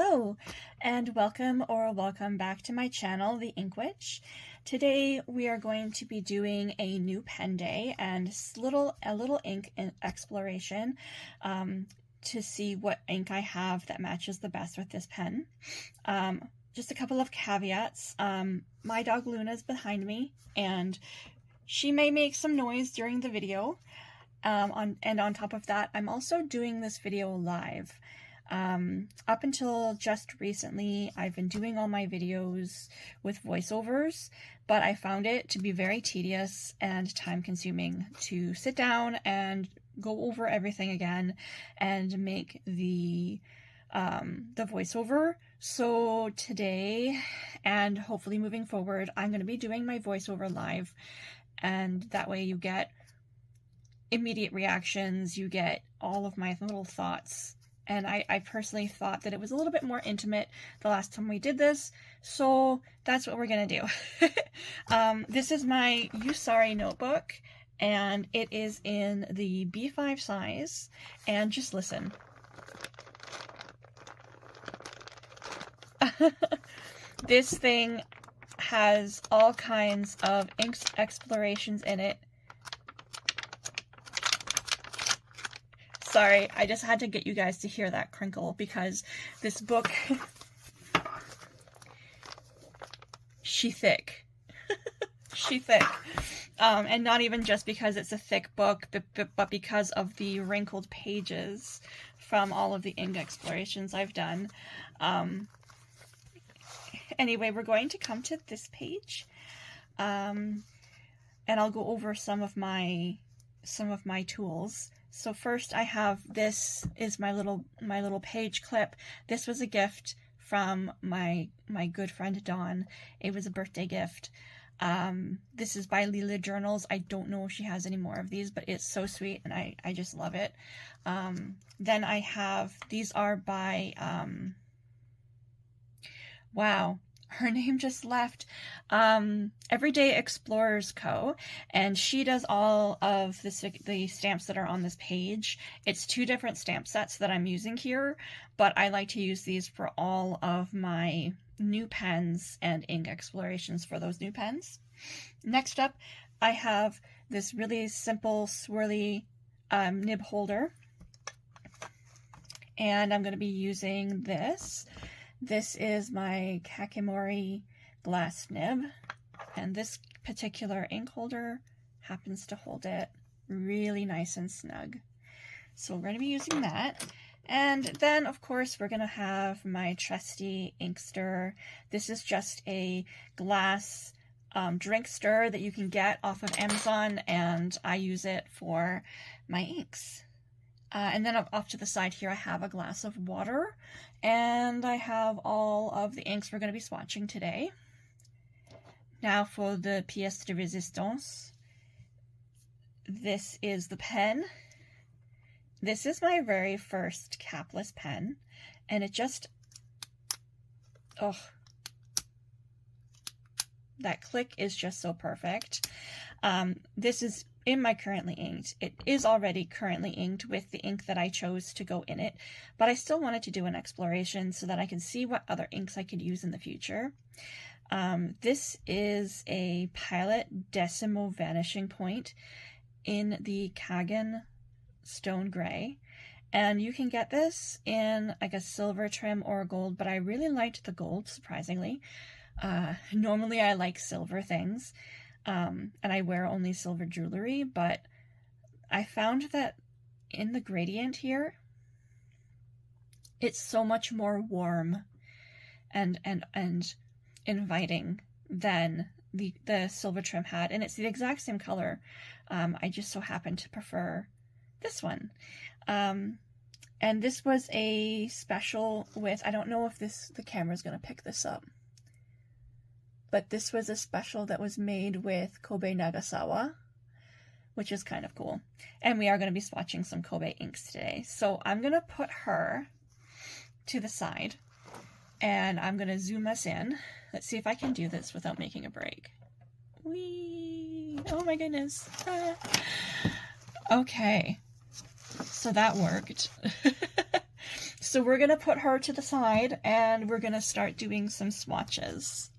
Hello and welcome back to my channel, The Ink Witch. Today we are going to be doing a new pen day and a little ink exploration to see what ink I have that matches the best with this pen. Just a couple of caveats. My dog Luna's behind me and she may make some noise during the video. On top of that, I'm also doing this video live. Up until just recently, I've been doing all my videos with voiceovers, but I found it to be very tedious and time-consuming to sit down and go over everything again and make the voiceover. So today, and hopefully moving forward, I'm going to be doing my voiceover live, and that way you get immediate reactions, you get all of my little thoughts. And I personally thought that it was a little bit more intimate the last time we did this, so that's what we're gonna do. This is my Usari notebook, and it is in the B5 size, and just listen. This thing has all kinds of ink explorations in it. Sorry, I just had to get you guys to hear that crinkle because this book, she thick. She thick. And not even just because it's a thick book, but because of the wrinkled pages from all of the ink explorations I've done. Anyway, we're going to come to this page, and I'll go over some of my tools. So first I have, this is my little page clip. This was a gift from my good friend Dawn. It was a birthday gift. This is by Lila Journals. I don't know if she has any more of these, but it's so sweet and I just love it. Then I have, these are by, wow, her name just left, Everyday Explorers Co. And she does all of the stamps that are on this page. It's two different stamp sets that I'm using here, but I like to use these for all of my new pens and ink explorations for those new pens. Next up, I have this really simple swirly nib holder, and I'm going to be using this. This is my Kakimori glass nib, and this particular ink holder happens to hold it really nice and snug. So we're going to be using that. And then, of course, we're going to have my trusty ink stir. This is just a glass drink stir that you can get off of Amazon, and I use it for my inks. And then off to the side here, I have a glass of water, and I have all of the inks we're going to be swatching today. Now for the pièce de résistance. This is the pen. This is my very first capless pen, and it just, oh, that click is just so perfect. This is in my currently inked. It is already currently inked with the ink that I chose to go in it, but I still wanted to do an exploration so that I can see what other inks I could use in the future. This is a Pilot Decimo Vanishing Point in the Kaigan Stone Gray, and you can get this in like a silver trim or a gold, but I really liked the gold, surprisingly. Normally I like silver things. And I wear only silver jewelry, but I found that in the gradient here, it's so much more warm and inviting than the silver trim had, and it's the exact same color. I just so happen to prefer this one. And this was a special with, I don't know if the camera's gonna pick this up, but this was a special that was made with Kobe Nagasawa, which is kind of cool. And we are going to be swatching some Kobe inks today. So I'm going to put her to the side, and I'm going to zoom us in. Let's see if I can do this without making a break. Whee! Oh my goodness. Ah. Okay. So that worked. So we're going to put her to the side and we're going to start doing some swatches.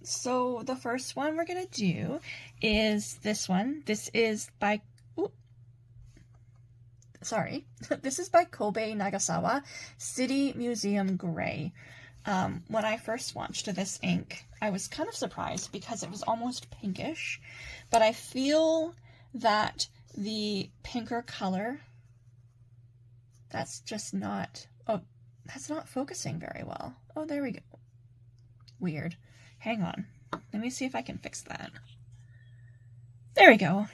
So the first one we're going to do is this one. This is by, this is by Kobe Nagasawa, City Museum Gray. When I first swatched this ink, I was kind of surprised because it was almost pinkish, but I feel that the pinker color, that's just not, that's not focusing very well. Oh, there we go. Weird. Hang on. Let me see if I can fix that. There we go.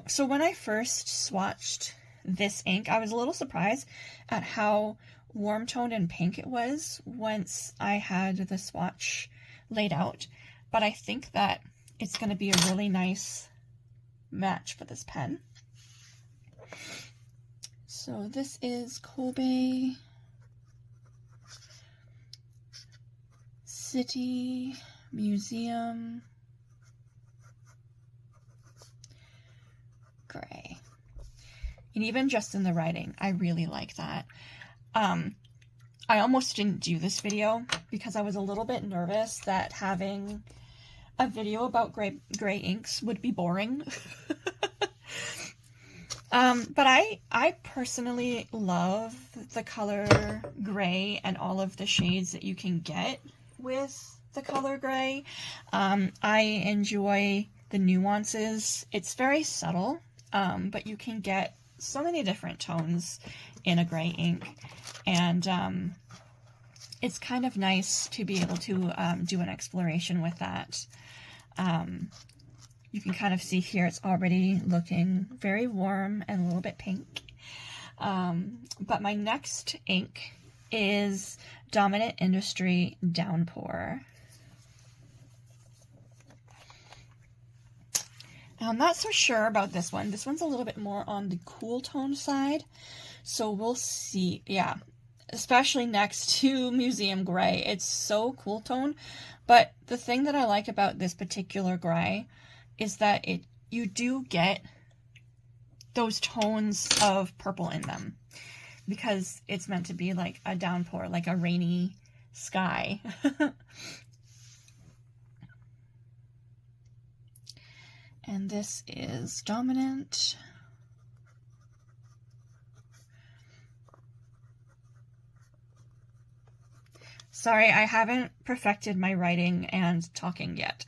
So when I first swatched this ink, I was a little surprised at how warm-toned and pink it was once I had the swatch laid out. But I think that it's going to be a really nice match for this pen. So this is Kobe City Museum Gray. And even just in the writing, I really like that. I almost didn't do this video because I was a little bit nervous that having a video about gray inks would be boring. But I personally love the color gray and all of the shades that you can get with the color gray. I enjoy the nuances. It's very subtle, but you can get so many different tones in a gray ink, and it's kind of nice to be able to do an exploration with that. You can kind of see here it's already looking very warm and a little bit pink. But my next ink is Dominant Industry Downpour. I'm not so sure about this one. This one's a little bit more on the cool tone side, so we'll see. Yeah, especially next to Museum Gray. It's so cool tone, but the thing that I like about this particular gray is that you do get those tones of purple in them because it's meant to be like a downpour, like a rainy sky. And this is Dominant. Sorry, I haven't perfected my writing and talking yet.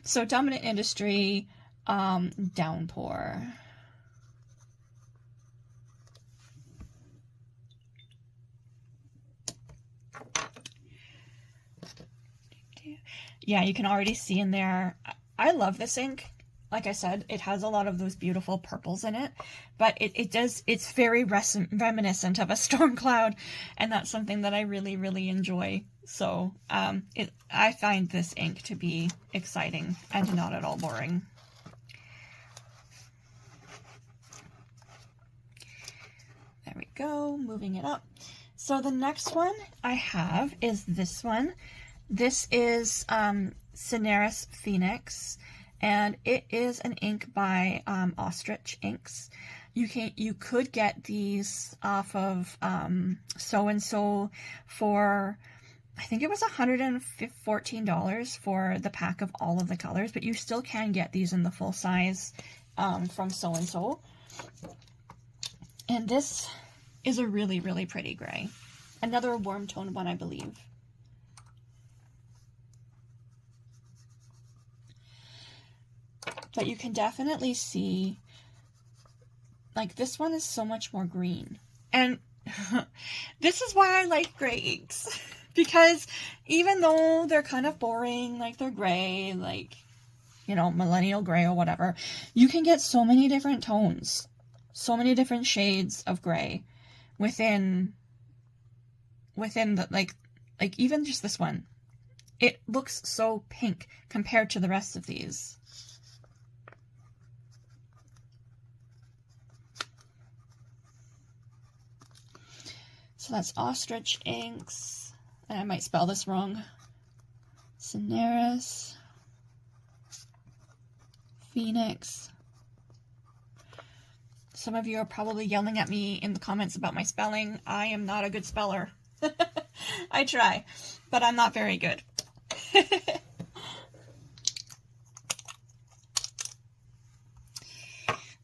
So Dominant Industry, Downpour. Yeah, you can already see in there. I love this ink. Like I said, it has a lot of those beautiful purples in it, but it's very reminiscent of a storm cloud, and that's something that I really, really enjoy. So I find this ink to be exciting and not at all boring. There we go, moving it up. So the next one I have is this one. This is Cineris Phoenix, and it is an ink by Ostrich Inks. You could get these off of So and So for, I think it was $114 for the pack of all of the colors, but you still can get these in the full size from So and So. And this is a really, really pretty gray. Another warm tone one, I believe. But you can definitely see, like, this one is so much more green. And this is why I like gray inks. Because even though they're kind of boring, like they're gray, like, you know, millennial gray or whatever, you can get so many different tones, so many different shades of gray within the, like even just this one. It looks so pink compared to the rest of these. So that's Ostrich Inks. And I might spell this wrong. Cineris Phoenix. Some of you are probably yelling at me in the comments about my spelling. I am not a good speller. I try, but I'm not very good.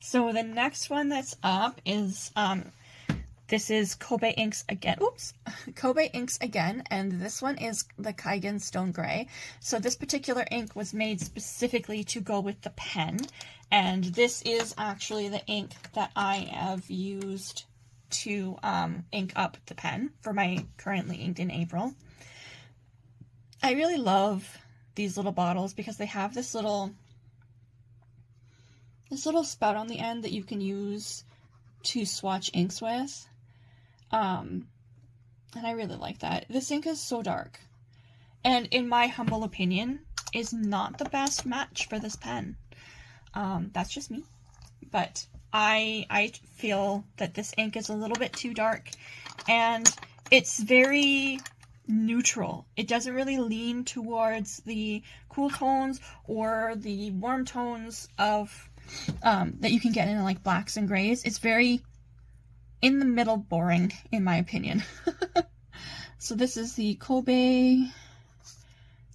So the next one that's up is, this is Kobe Inks again. Oops. Kobe Inks again, and this one is the Kaigan Stone Gray. So this particular ink was made specifically to go with the pen, and this is actually the ink that I have used to ink up the pen for my currently inked in April. I really love these little bottles because they have this little spout on the end that you can use to swatch inks with. And I really like that. This ink is so dark, and in my humble opinion, is not the best match for this pen. That's just me, but I feel that this ink is a little bit too dark, and it's very neutral. It doesn't really lean towards the cool tones or the warm tones of that you can get in like blacks and grays. It's very in the middle boring, in my opinion. So this is the Kobe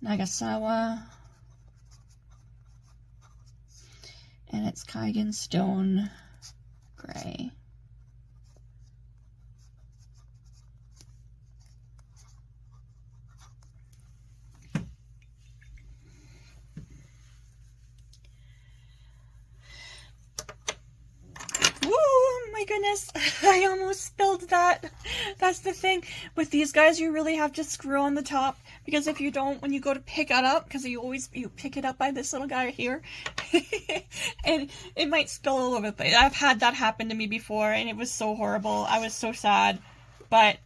Nagasawa, and it's Kaigan Stone Gray. My goodness, I almost spilled that. That's the thing with these guys, you really have to screw on the top, because if you don't, when you go to pick it up, because you pick it up by this little guy here, and it might spill all over the place. I've had that happen to me before, and it was so horrible. I was so sad, but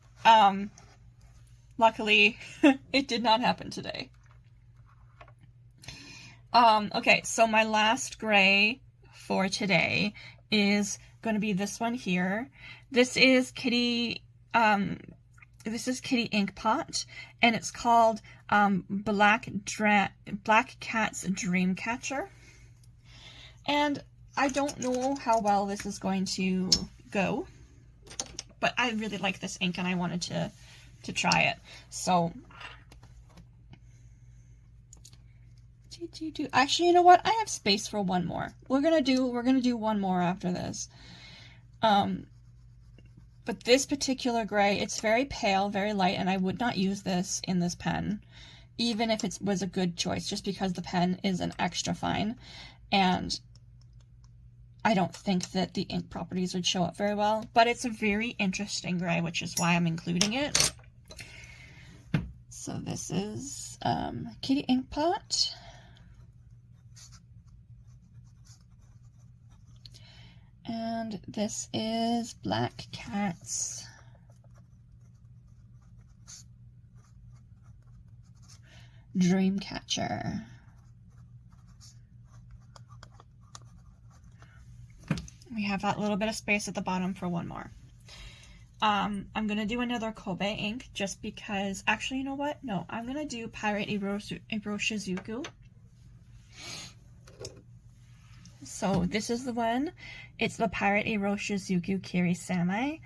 luckily it did not happen today. Okay, so my last gray for today is going to be this one here. This is Kitty Ink Pot, and it's called Black Cat's Dreamcatcher. And I don't know how well this is going to go, but I really like this ink and I wanted to try it. So actually, you know what? I have space for one more. We're gonna do one more after this. But this particular gray, it's very pale, very light, and I would not use this in this pen, even if it was a good choice, just because the pen is an extra fine, and I don't think that the ink properties would show up very well. But it's a very interesting gray, which is why I'm including it. So this is Kitty Ink Pot. And this is Black Cat's Dreamcatcher. We have that little bit of space at the bottom for one more. I'm going to do another Kobe ink just because, actually, you know what? No, I'm going to do Pirate Iroshizuku. So this is the one. It's the Pirate Iroshizuku Kiri-sama,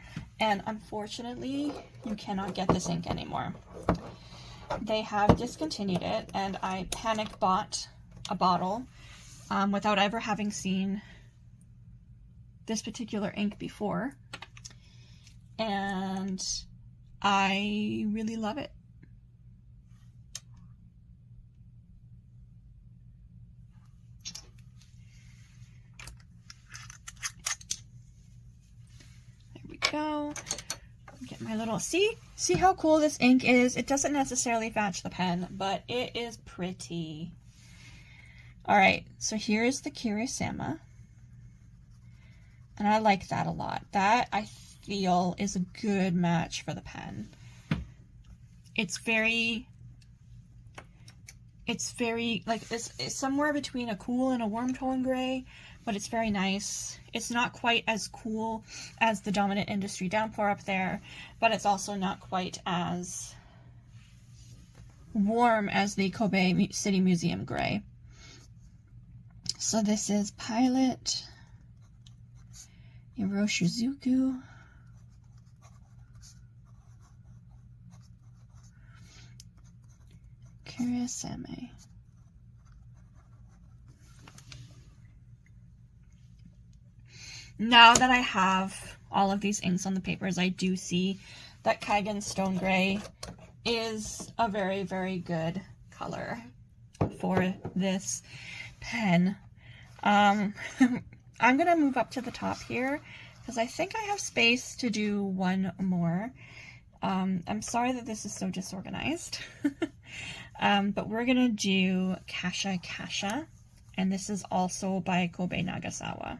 and unfortunately, you cannot get this ink anymore. They have discontinued it, and I panic bought a bottle without ever having seen this particular ink before, and I really love it. Go get my little see how cool this ink is. It doesn't necessarily match the pen, but it is pretty. All right, so here is the Kiri-sama, and I like that a lot. That I feel is a good match for the pen. It's very like it's somewhere between a cool and a warm tone gray, but it's very nice. It's not quite as cool as the Dominant Industry Downpour up there, but it's also not quite as warm as the Kobe City Museum gray. So this is Pilot Hiroshizuku. Kirisame. Now that I have all of these inks on the papers, I do see that Kaigan Stone Gray is a very, very good color for this pen. I'm going to move up to the top here because I think I have space to do one more. I'm sorry that this is so disorganized. But we're going to do Kasha Kasha, and this is also by Kobe Nagasawa.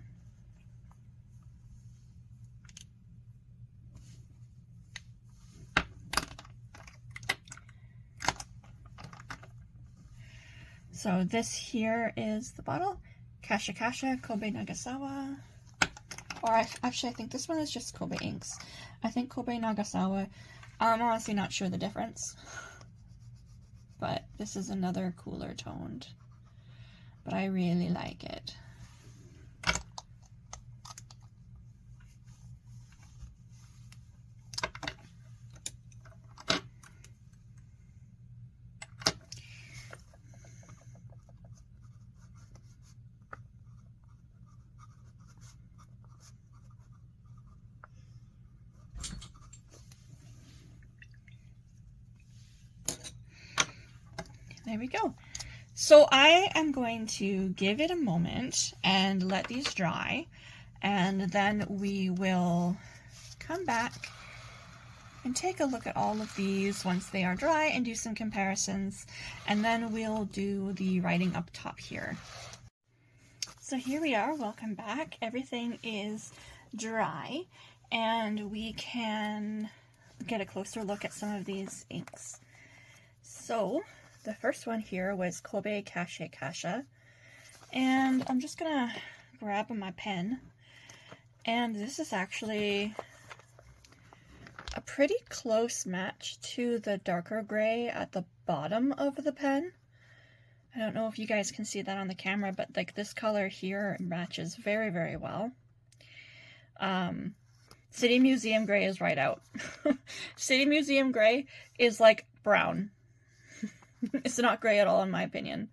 So this here is the bottle, Kasha Kasha, Kobe Nagasawa. Or actually, I think this one is just Kobe inks. I think Kobe Nagasawa, I'm honestly not sure the difference. But this is another cooler toned. But I really like it. There we go. So I am going to give it a moment and let these dry, and then we will come back and take a look at all of these once they are dry and do some comparisons, and then we'll do the writing up top here. So here we are, welcome back. Everything is dry, and we can get a closer look at some of these inks. So the first one here was Kobe Kasha Kasha, and I'm just gonna grab my pen, and this is actually a pretty close match to the darker gray at the bottom of the pen. I don't know if you guys can see that on the camera, but like this color here matches very, very well. City Museum Gray is right out. City Museum Gray is like brown. It's not gray at all, in my opinion.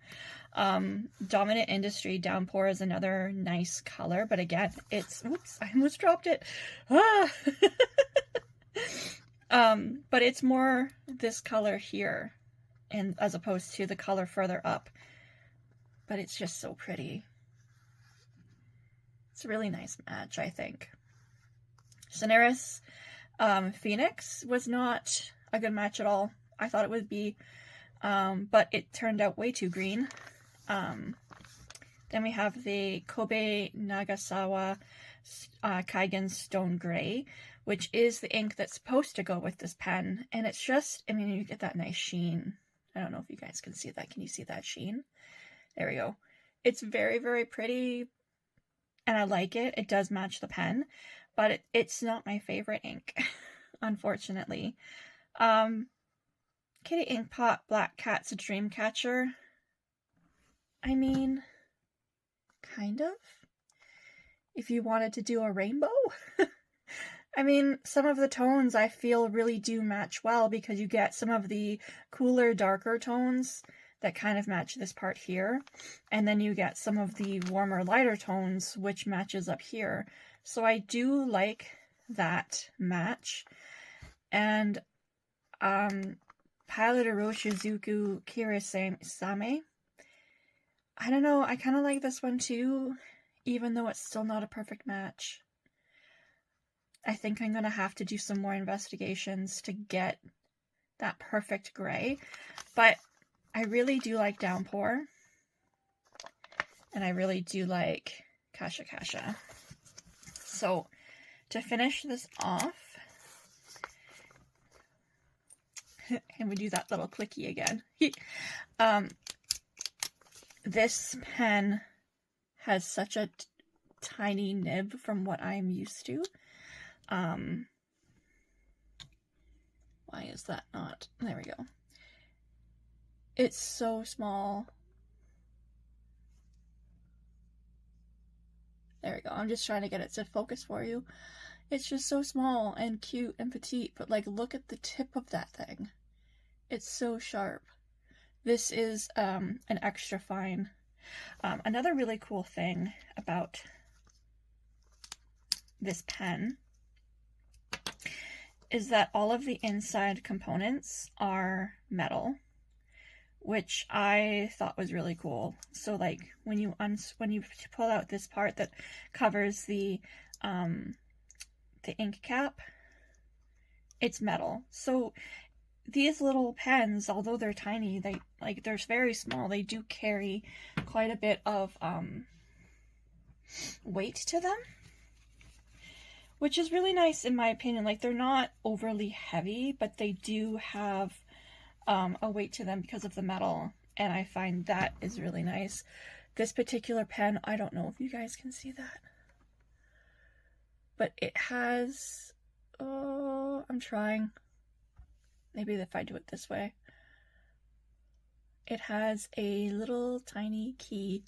Dominant Industry Downpour is another nice color, but again, it's, oops, I almost dropped it. Ah! But it's more this color here, and as opposed to the color further up. But it's just so pretty. It's a really nice match, I think. Cineris Phoenix was not a good match at all. I thought it would be, but it turned out way too green. Then we have the Kobe Nagasawa Kaigan Stone Gray, which is the ink that's supposed to go with this pen. And it's just, I mean, you get that nice sheen. I don't know if you guys can see that. Can you see that sheen? There we go. It's very, very pretty, and I like it. It does match the pen, but it's not my favorite ink, unfortunately. Kitty Ink Pot Black Cat's Dreamcatcher. I mean, kind of. If you wanted to do a rainbow. I mean, some of the tones I feel really do match well because you get some of the cooler, darker tones that kind of match this part here. And then you get some of the warmer, lighter tones, which matches up here. So I do like that match. And Pilot Hiroshizuku Kirisame. I don't know, I kind of like this one too, even though it's still not a perfect match. I think I'm going to have to do some more investigations to get that perfect gray. But I really do like Downpour. And I really do like Kasha Kasha. So, to finish this off, and we do that little clicky again. This pen has such a tiny nib from what I'm used to. Why is that not? There we go. It's so small. There we go. I'm just trying to get it to focus for you. It's just so small and cute and petite, but like look at the tip of that thing. It's so sharp. This is an extra fine. Another really cool thing about this pen is that all of the inside components are metal, which I thought was really cool. So like when you pull out this part that covers the ink cap, it's metal. So these little pens, although they're tiny, they're very small, they do carry quite a bit of weight to them, which is really nice in my opinion. Like, they're not overly heavy, but they do have a weight to them because of the metal, and I find that is really nice. This particular pen, I don't know if you guys can see that, but it has, oh, I'm trying. Maybe if I do it this way. It has a little tiny key.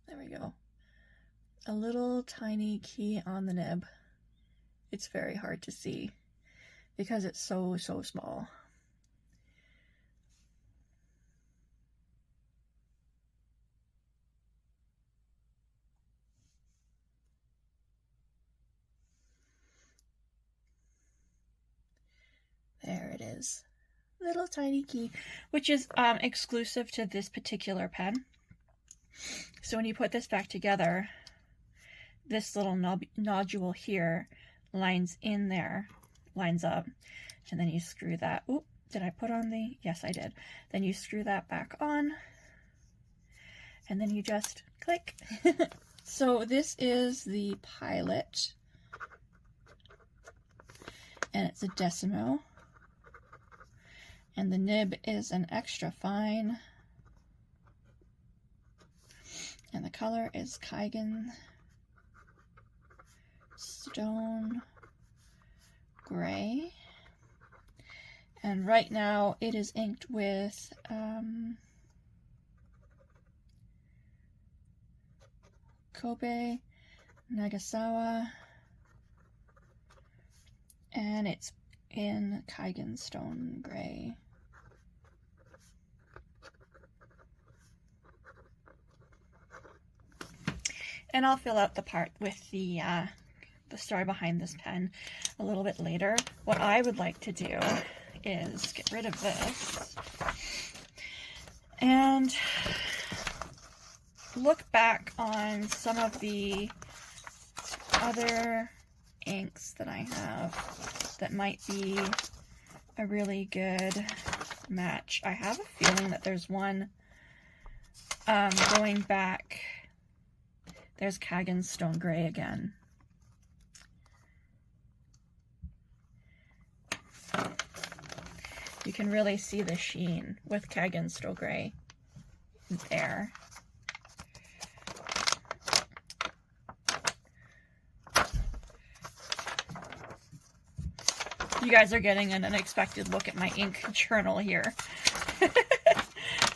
There we go. A little tiny key on the nib. It's very hard to see because it's so small. There it is. Little tiny key, which is exclusive to this particular pen. So when you put this back together, this little nodule here lines in there, lines up, and then you screw that. Oop, did I put on the, yes I did. Then you screw that back on, and then you just click. So this is the Pilot, and it's a Decimo, and the nib is an extra fine, and the color is Kaigan Stone Gray, and right now it is inked with Kobe Nagasawa, and it's in Kaigan Stone Gray. And I'll fill out the part with the story behind this pen a little bit later. What I would like to do is get rid of this and look back on some of the other inks that I have that might be a really good match. I have a feeling that there's one going back. There's Kaigan Stone Gray again. You can really see the sheen with Kaigan Stone Gray there. You guys are getting an unexpected look at my ink journal here.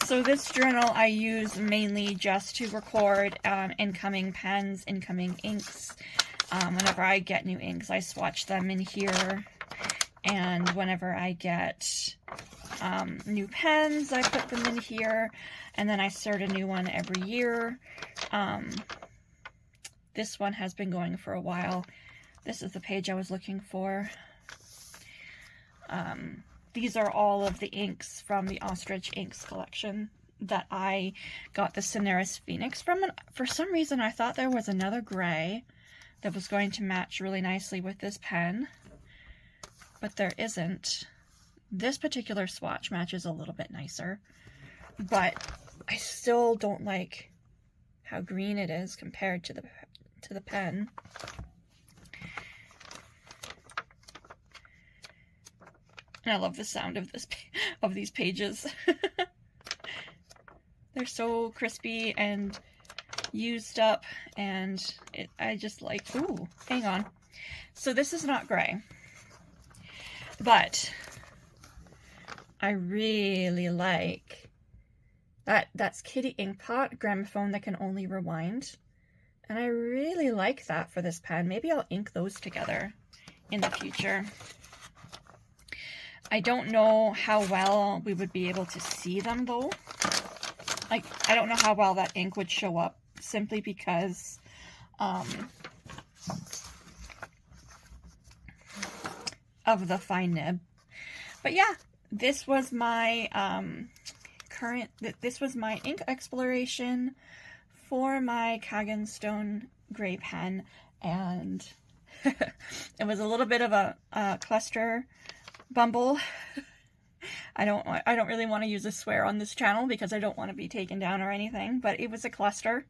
So this journal I use mainly just to record incoming pens, incoming inks. Whenever I get new inks, I swatch them in here. And whenever I get new pens, I put them in here. And then I start a new one every year. This one has been going for a while. This is the page I was looking for. These are all of the inks from the Ostrich Inks collection that I got the Cineris Phoenix from. And for some reason, I thought there was another gray that was going to match really nicely with this pen, but there isn't. This particular swatch matches a little bit nicer, but I still don't like how green it is compared to the pen. And I love the sound of these pages. They're so crispy and used up, and I just like, ooh, hang on. So this is not gray, but I really like That's Kitty Inkpot, gramophone that can only rewind. And I really like that for this pen. Maybe I'll ink those together in the future. I don't know how well we would be able to see them though. Like, I don't know how well that ink would show up simply because of the fine nib. But yeah, this was my this was my ink exploration for my Kaigan Stone Gray pen, and it was a little bit of a cluster bumble. I don't really want to use a swear on this channel because I don't want to be taken down or anything, but it was a cluster.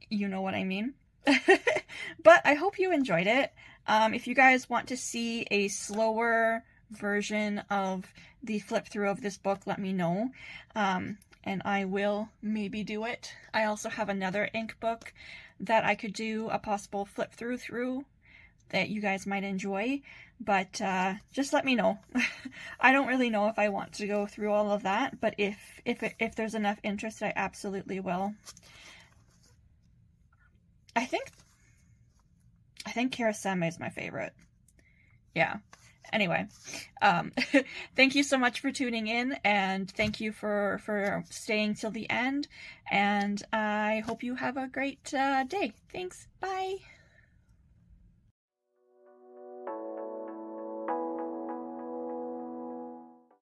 You know what I mean. But I hope you enjoyed it. If you guys want to see a slower version of the flip through of this book, let me know. And I will maybe do it. I also have another ink book that I could do a possible flip through that you guys might enjoy, but just let me know. I don't really know if I want to go through all of that, but if there's enough interest, I absolutely will. I think Karaseme is my favorite. Yeah. Anyway, thank you so much for tuning in, and thank you for staying till the end, and I hope you have a great day. Thanks. Bye.